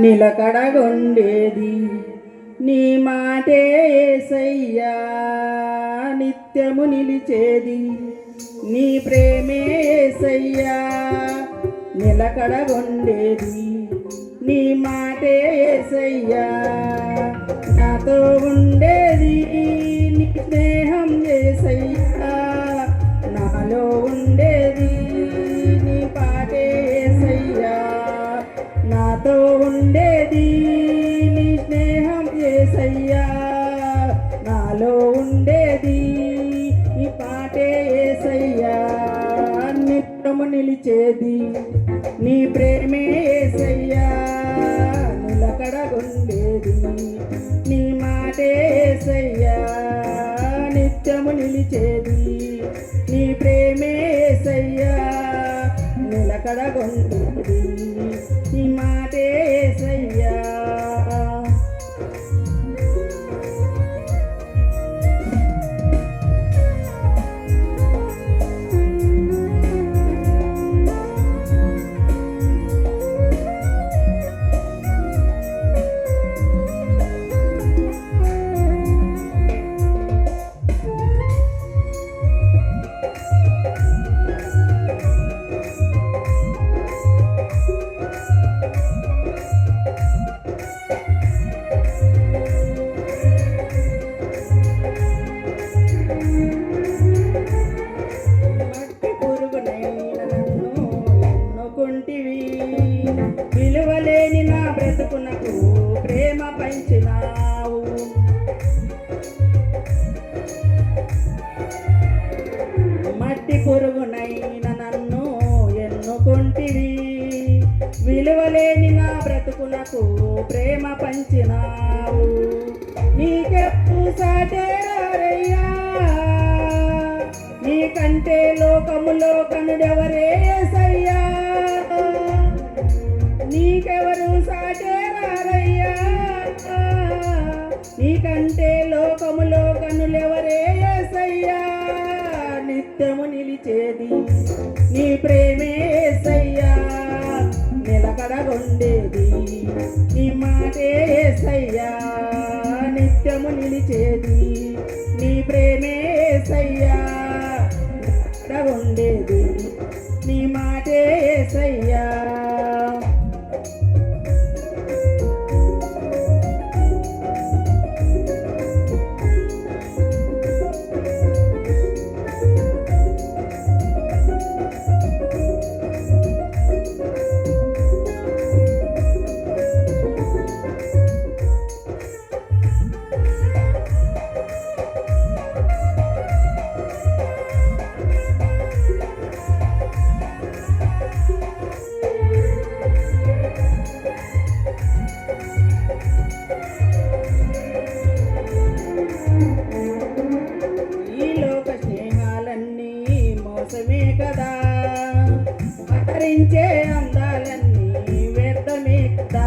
నిలకడగొండేది నీ మాటే యేసయ్యా, నిత్యము నిలిచేది నీ ప్రేమే యేసయ్యా, నిలకడగొండేది నీ మాటే యేసయ్యా, నాతో ఉండేది నీ స్నేహం యేసయ్యా, నాలో ఉండేది నీ పాటే యేసయ్యా, నాతో ఉండేది నీ స్నేహం యేసయ్యా, నాలో ఉండేది నీ పాటే యేసయ్యా, నిత్యము నిలిచేది నీ ప్రేమే యేసయ్యా, నిలకడగొండేది నీ మాటే యేసయ్యా, నిత్యము నిలిచేది నీ ప్రేమే యేసయ్యా, నిలకడగొండేది నీ మాటే యేసయ్యా. విలువలేని నా బ్రతుకునకు ప్రేమ పంచినావు, మట్టి పురుగునైన నన్ను ఎన్నుకుంటివి, విలువలేని నా బ్రతుకునకు ప్రేమ పంచినావు, నీకెప్పు సాటేరయ్యా, నీకంటే లోకములో కనుడెవరే యేసయ్యా, నీకెవరు సాటేరయ్యా, నీకంటే లోకములో కనులెవరే యేసయ్యా, నిత్యము నిలిచేది నీ ప్రేమే యేసయ్యా, నిలకడగొండేది నీ మాటే యేసయ్యా, నిత్యము నిలిచేది నీ ప్రేమే యేసయ్యా, నిలకడగొండేది నీ మాటే యేసయ్యా. మోసమే కదా, అతరించే అందాలన్నీ వ్యర్థమే కదా,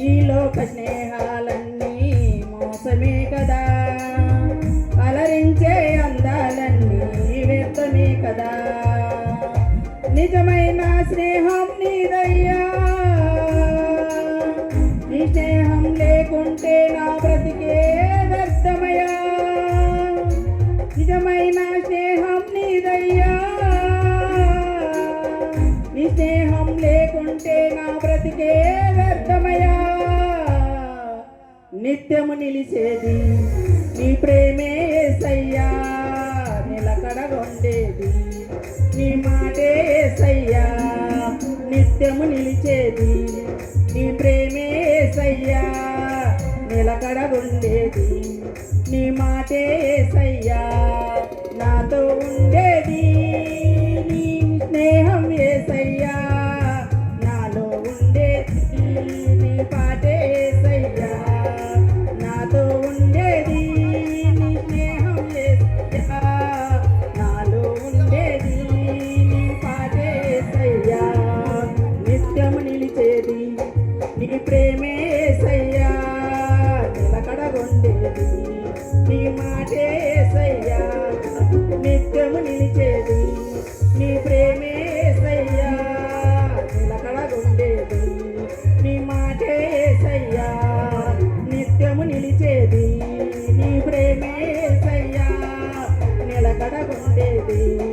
ఈ లోక స్నేహాలన్నీ మోసమే కదా, అలరించే అందాలన్నీ వ్యర్థమే కదా, నిజమైన స్నేహం నీదయ్యా, నీ స్నేహం లేకుంటే నా బ్రతికే వ్యర్థమయ్యా, నిజమైన స్నేహం నీదయ్యా, నీ స్నేహం లేకుంటే నా బ్రతికే వ్యర్థమయ్యా, నిత్యము నిలిచేది నీ ప్రేమే యేసయ్యా, నిలకడగొండేది నీ మాటే యేసయ్యా, నిత్యము నిలిచేది నీ ప్రేమే యేసయ్యా, నిలకడగొండేది నీ మాటే యేసయ్యా, నాతో ఉండేది నీ స్నేహం యేసయ్యా, నాలో ఉండేది నీ పాటే యేసయ్యా, నాతో ఉండేది నీ స్నేహం యేసయ్యా, నాలో ఉండేది నీ పాటే యేసయ్యా, నిత్యము నిలిచేది నీ ప్రేమే యేసయ్యా, నిలకడగొండేది నీ మాట దేవుడా